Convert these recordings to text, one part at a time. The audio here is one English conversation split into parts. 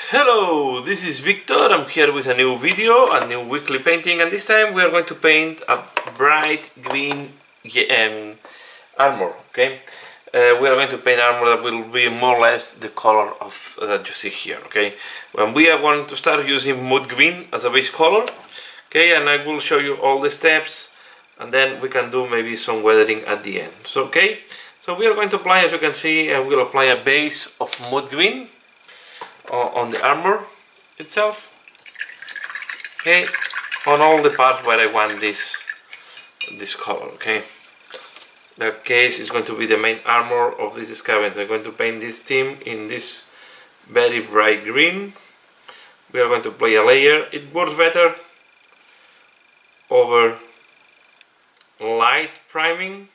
Hello, this is Victor. I'm here with a new video, a new weekly painting, and this time we are going to paint a bright green armor. Okay, we are going to paint armor that will be more or less the color of that you see here. Okay, when we are going to start using Moot Green as a base color. Okay, and I will show you all the steps, and then we can do maybe some weathering at the end. So we are going to apply, as you can see, we'll apply a base of Moot Green on the armor itself, okay, on all the parts where I want this color. Okay, that case is going to be the main armor of this scavenger. I'm going to paint this team in this very bright green. We are going to apply a layer. It works better over light priming.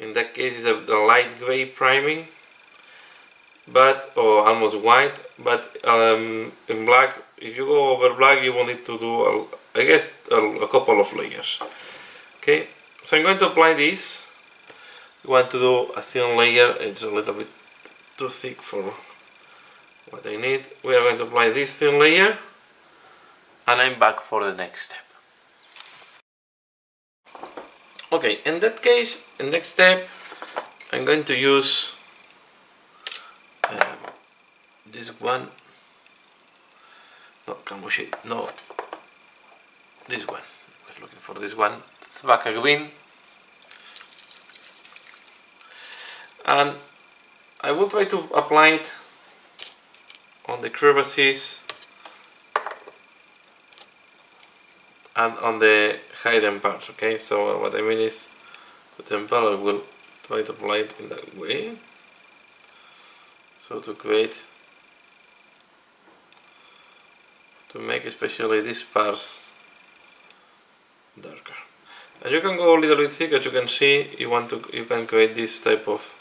In that case, it's a light gray priming, but almost white. But in black, if you go over black, you will need to do I guess a couple of layers. Okay, so I'm going to apply this. You want to do a thin layer. It's a little bit too thick for what I need. We are going to apply this thin layer, and I'm back for the next step. Okay, in that case, the next step, I'm going to use this one. No, Kamushi, no, this one. I was looking for this one, Thraka green, and I will try to apply it on the crevices and on the hidden parts. Okay, so what I mean is, for example, I will try to apply it in that way, so to make especially these parts darker. And you can go a little bit thick. As you can see, you can create this type of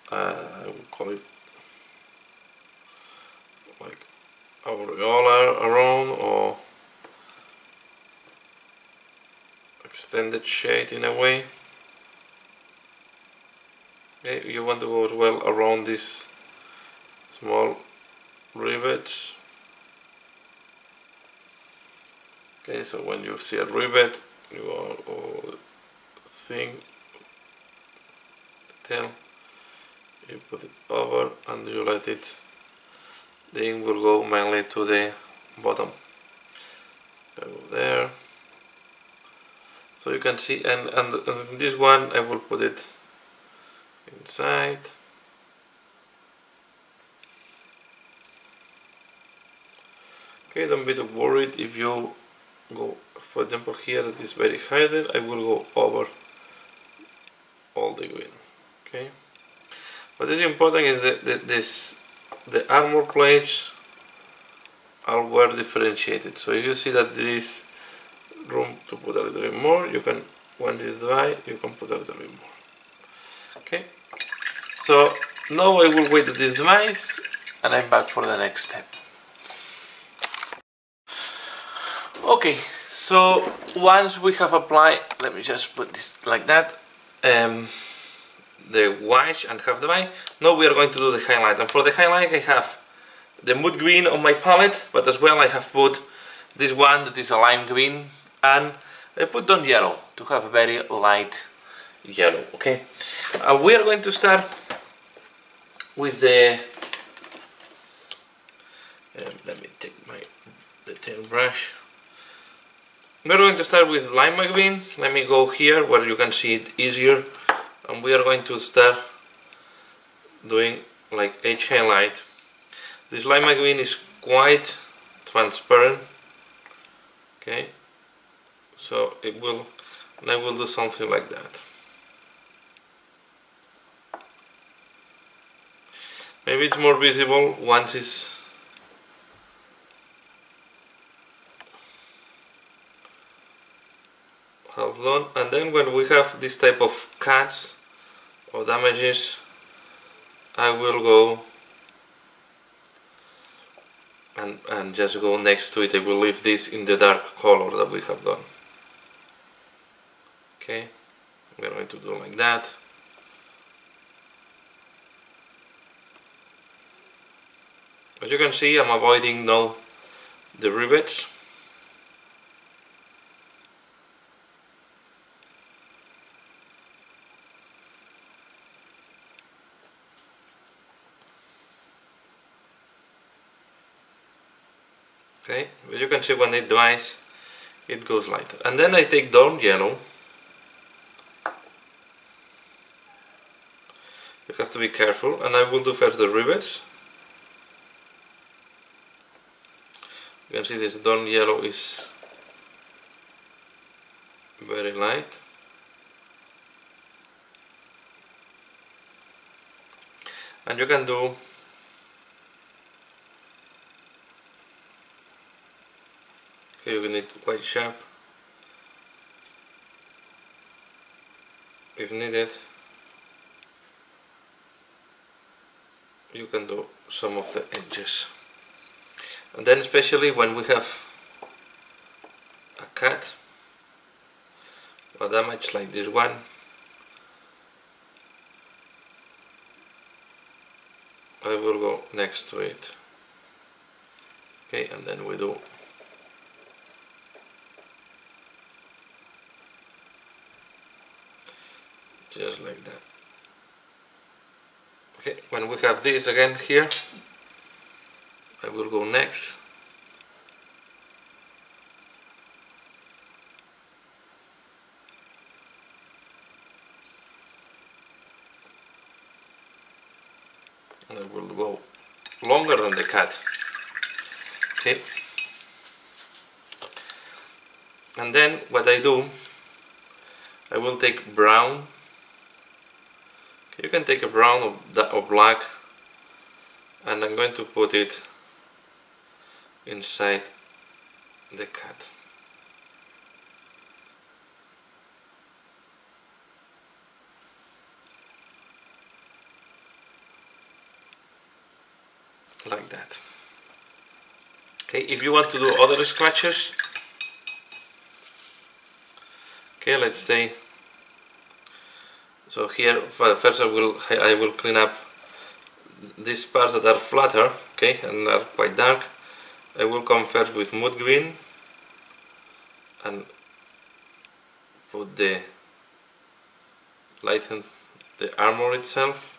I will call it like aureola around, or extended shade in a way. Okay, you want to go as well around these small rivets. Okay, so when you see a rivet, you go thing, the tail, you put it over and you let it, the ink will go mainly to the bottom. Go there. So you can see, and this one I will put it inside. Okay, don't be too worried if you go, for example here it is very hidden, I will go over all the green. Okay, what is important is that the armor plates are well differentiated. So if you see that there is room to put a little bit more, you can, when it's dry, you can put a little bit more. Okay, so now I will wait that this dries, and I'm back for the next step. Okay, so once we have applied, let me just put this like that, the wash and half dry. Now we are going to do the highlight, and for the highlight I have the Moot Green on my palette, but as well I have put this one that is a lime green, and I put Dorn Yellow to have a very light yellow. Okay, we are going to start with the let me take my detail brush. We're going to start with lime green. Let me go here where you can see it easier, and we are going to start doing like edge highlight. This lime green is quite transparent. Okay, so it will, and I will do something like that. Maybe it's more visible once it's half done, and then when we have this type of cuts or damages, I will go and just go next to it. I will leave this in the dark color that we have done. Okay, we're going to do like that. As you can see, I'm avoiding now the rivets. Okay, but you can see when it dries, it goes lighter. And then I take Dorn Yellow. You have to be careful, and I will do first the rivets. You can see this Dorn Yellow is very light. And you can do here, you need quite sharp if needed. You can do some of the edges, and then especially when we have a cut or damage like this one, I will go next to it. Okay, and then we do just like that. Okay, when we have this again here, I will go next. And I will go longer than the cut. Okay. And then what I do, I will take brown. You can take a brown or black, and I'm going to put it inside the cut. Like that. Okay, if you want to do other scratches, okay, let's say, so here first I will clean up these parts that are flatter, okay, and are quite dark. I will come first with Moot Green and put lighten the armor itself.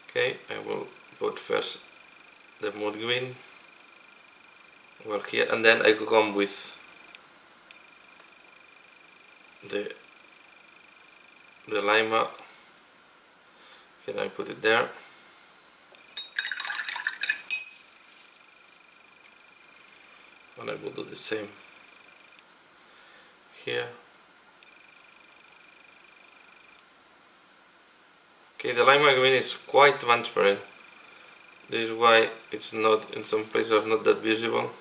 Okay, I will put first the Moot Green well here, and then I will come with the lima. Here I put it there. And I will do the same here. Okay, the lima green is quite transparent. This is why it's not, in some places, not that visible.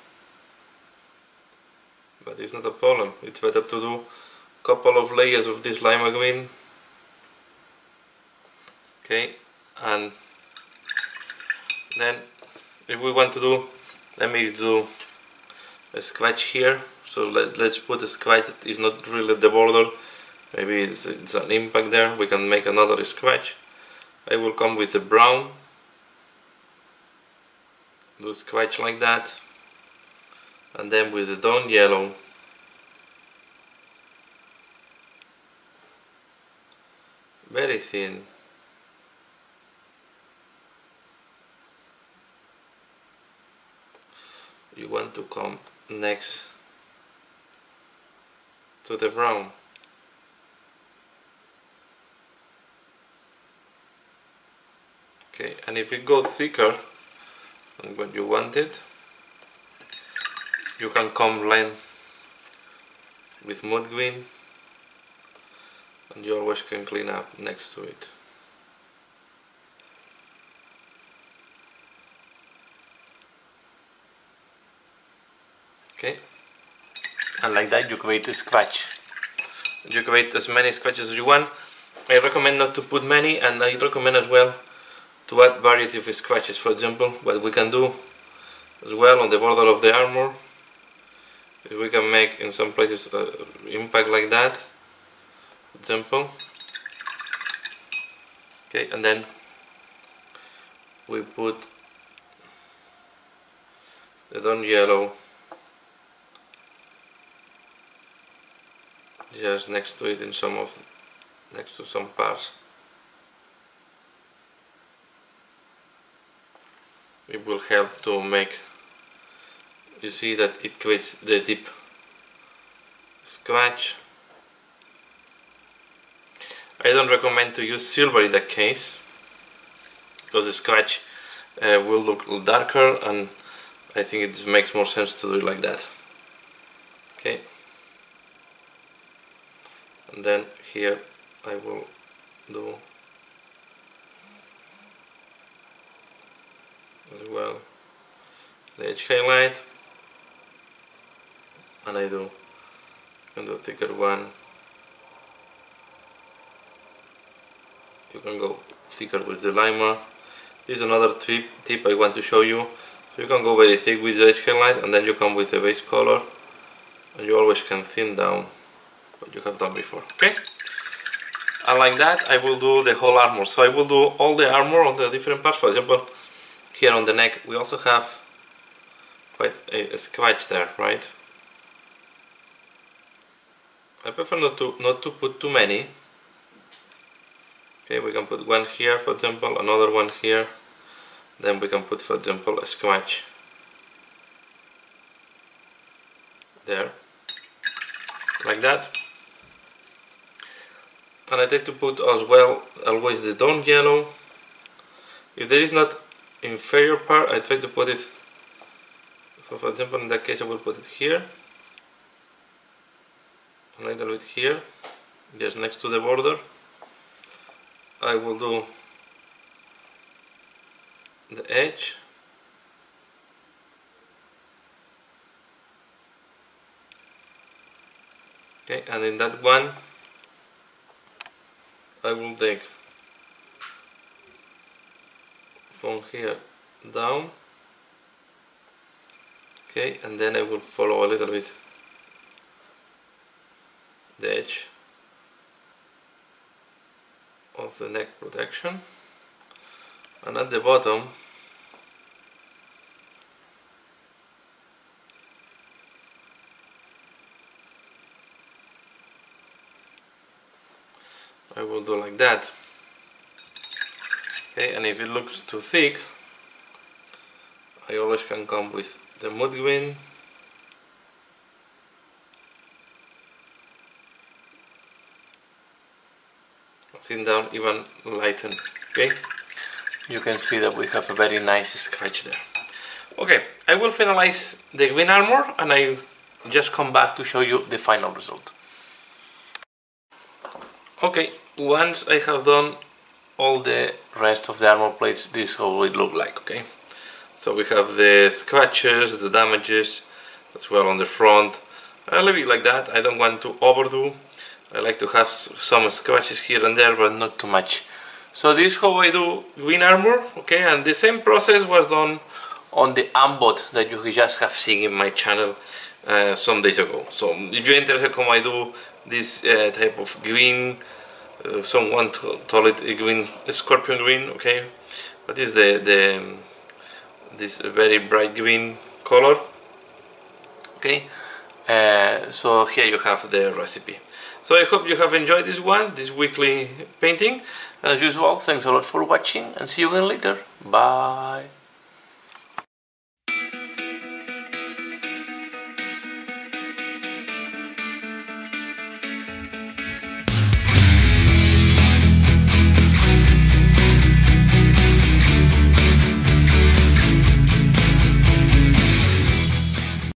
But it's not a problem. It's better to do a couple of layers of this lima green. Okay, and then if we want to do, let me do a scratch here. So let's put a scratch that is not really the border. Maybe it's an impact there. We can make another scratch. I will come with the brown, do a scratch like that, and then with the Dorn Yellow, very thin. You want to come next to the brown. Okay, and if it goes thicker than what you wanted, you can come line with Moot Green, and you always can clean up next to it. Okay, and like that you create a scratch. You create as many scratches as you want. I recommend not to put many, and I recommend as well to add variety of scratches. For example, what we can do as well on the border of the armor, if we can make in some places impact like that, for example. Okay, and then we put the Dorn Yellow just next to it, next to some parts. It will help to make, you see that it creates the deep scratch. I don't recommend to use silver in that case, because the scratch will look darker, and I think it makes more sense to do it like that. Okay, and then here I will do as well the edge highlight, and I do a thicker one. You can go thicker with the limer. This is another tip I want to show you. So you can go very thick with the edge highlight, and then you come with the base color, and you always can thin down what you have done before. Okay, and like that I will do the whole armor. So I will do all the armor on the different parts. For example, here on the neck we also have quite a scratch there, right? I prefer not to put too many. Okay, we can put one here, for example, another one here, then we can put, for example, a scratch there, like that. And I try to put as well always the Dorn Yellow. If there is not inferior part, I try to put it, so for example in that case I will put it here, a little bit here, just next to the border. I will do the edge, okay, and in that one I will take from here down, okay, and then I will follow a little bit the edge of the neck protection, and at the bottom I will do like that. Okay, and if it looks too thick, I always can come with the Moot Green, thin down, even lighten. Okay, you can see that we have a very nice scratch there. Okay, I will finalize the green armor and I just come back to show you the final result. Okay, once I have done all the rest of the armor plates, this is how it look like. Okay, so we have the scratches, the damages as well on the front. I'll leave it like that. I don't want to overdo. I like to have some scratches here and there, but not too much. So this is how I do green armor. Okay, and the same process was done on the ambot that you just have seen in my channel some days ago. So if you're interested how I do this type of green, someone call it a green, a scorpion green, okay, but this is this very bright green color. Okay, so here you have the recipe. So I hope you have enjoyed this weekly painting, and as usual, thanks a lot for watching, and see you again later. Bye.